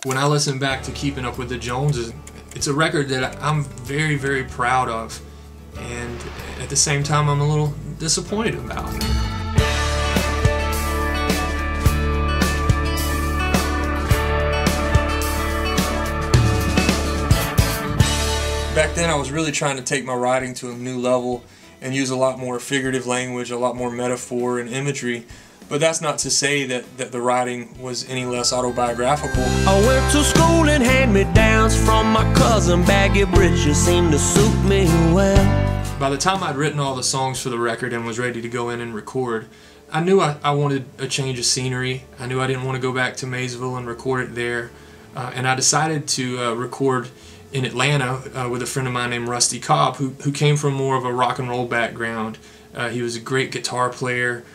When I listen back to Keeping Up with the Joneses, it's a record that I'm very, very proud of, and at the same time I'm a little disappointed about. Back then I was really trying to take my writing to a new level and use a lot more figurative language, a lot more metaphor and imagery. But that's not to say that the writing was any less autobiographical. I went to school and hand-me-downs from my cousin. Baggy britches seemed to suit me well. By the time I'd written all the songs for the record and was ready to go in and record, I knew I wanted a change of scenery. I knew I didn't want to go back to Maysville and record it there. And I decided to record in Atlanta with a friend of mine named Rusty Cobb, who came from more of a rock and roll background. He was a great guitar player.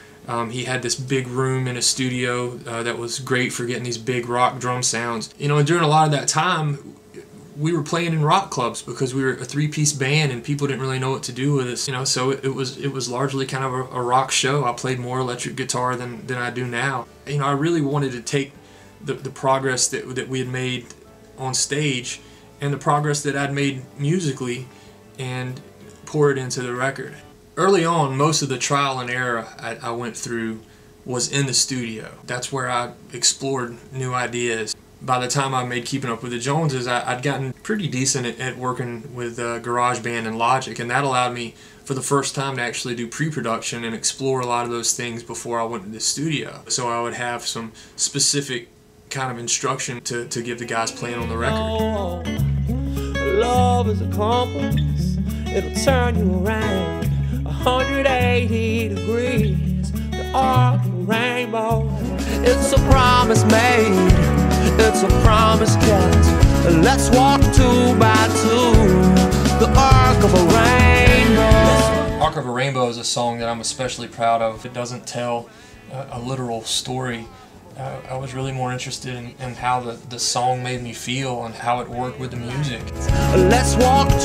He had this big room in a studio that was great for getting these big rock drum sounds. You know, and during a lot of that time, we were playing in rock clubs because we were a three-piece band and people didn't really know what to do with us. You know, so it was largely kind of a rock show. I played more electric guitar than I do now. You know, I really wanted to take the progress that we had made on stage and the progress that I'd made musically and pour it into the record. Early on, most of the trial and error I went through was in the studio. That's where I explored new ideas. By the time I made Keeping Up with the Joneses, I'd gotten pretty decent at working with GarageBand and Logic, and that allowed me for the first time to actually do pre-production and explore a lot of those things before I went to the studio. So I would have some specific kind of instruction to give the guys playing on the record. Love is a compass, it'll turn you around 180 degrees, the arc of a rainbow. It's a promise made, it's a promise kept. Let's walk 2 by 2, the arc of a rainbow. Arc of a Rainbow is a song that I'm especially proud of. It doesn't tell a literal story. I was really more interested in how the song made me feel and how it worked with the music. Let's walk 2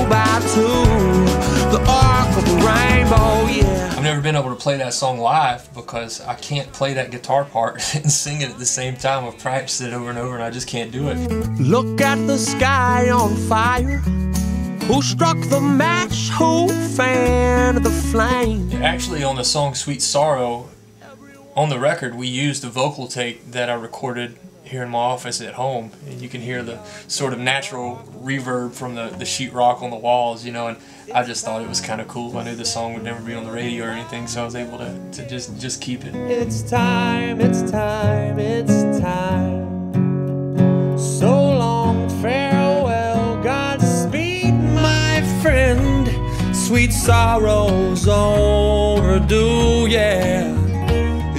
by 2, the arc of a rainbow, yeah. I've never been able to play that song live because I can't play that guitar part and sing it at the same time. I've practiced it over and over and I just can't do it. Look at the sky on fire. Who struck the match? Who fanned the flame? Actually, on the song Sweet Sorrow, on the record, we used the vocal take that I recorded here in my office at home, and you can hear the sort of natural reverb from the sheetrock on the walls, you know, and I just thought it was kind of cool. I knew the song would never be on the radio or anything, so I was able to just keep it. It's time, it's time, it's time. So long, farewell, Godspeed, my friend. Sweet sorrow's overdue, yeah.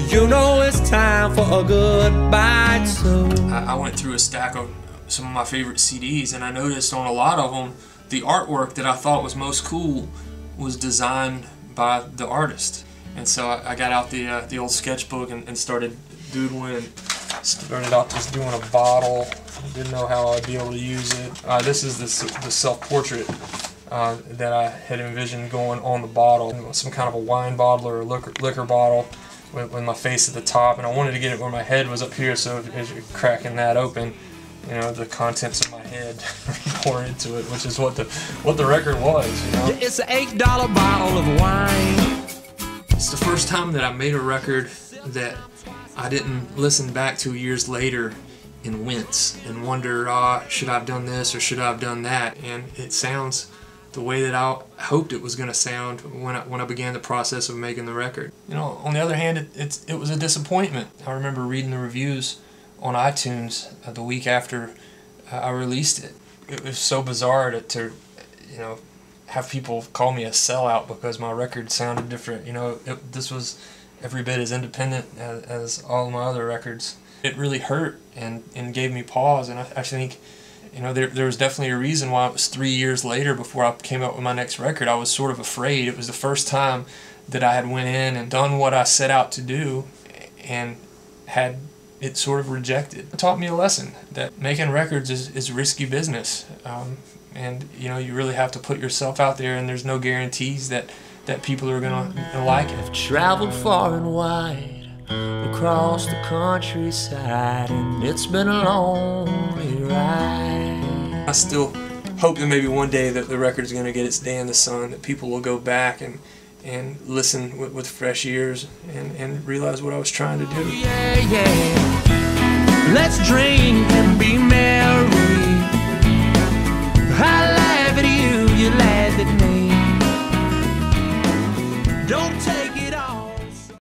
You know it's time for a goodbye too. I went through a stack of some of my favorite CDs, and I noticed on a lot of them, the artwork that I thought was most cool was designed by the artist. And so I got out the old sketchbook and started doodling, and started out just doing a bottle. Didn't know how I'd be able to use it. This is the self-portrait that I had envisioned going on the bottle. Some kind of a wine bottle or a liquor bottle with my face at the top, and I wanted to get it where my head was up here, so as you're cracking that open, you know, the contents of my head pour into it, which is what the record was, you know. It's an $8 bottle of wine. It's the first time that I made a record that I didn't listen back to years later and wince and wonder, should I have done this or should I have done that? And it sounds the way that I hoped it was going to sound when I began the process of making the record. You know, on the other hand, it was a disappointment. I remember reading the reviews on iTunes the week after I released it. It was so bizarre to you know, have people call me a sellout because my record sounded different. You know, this was every bit as independent as all my other records. It really hurt and gave me pause, and I think, you know, there was definitely a reason why it was 3 years later before I came out with my next record. I was sort of afraid. It was the first time that I had went in and done what I set out to do and had it sort of rejected. It taught me a lesson that making records is risky business. And, you know, you really have to put yourself out there, and there's no guarantees that people are gonna like it. I've traveled far and wide across the countryside, and it's been a long right. I still hope that maybe one day that the record's going to get its day in the sun, that people will go back and listen with fresh ears and realize what I was trying to do. Yeah, yeah. Let's drink and be merry.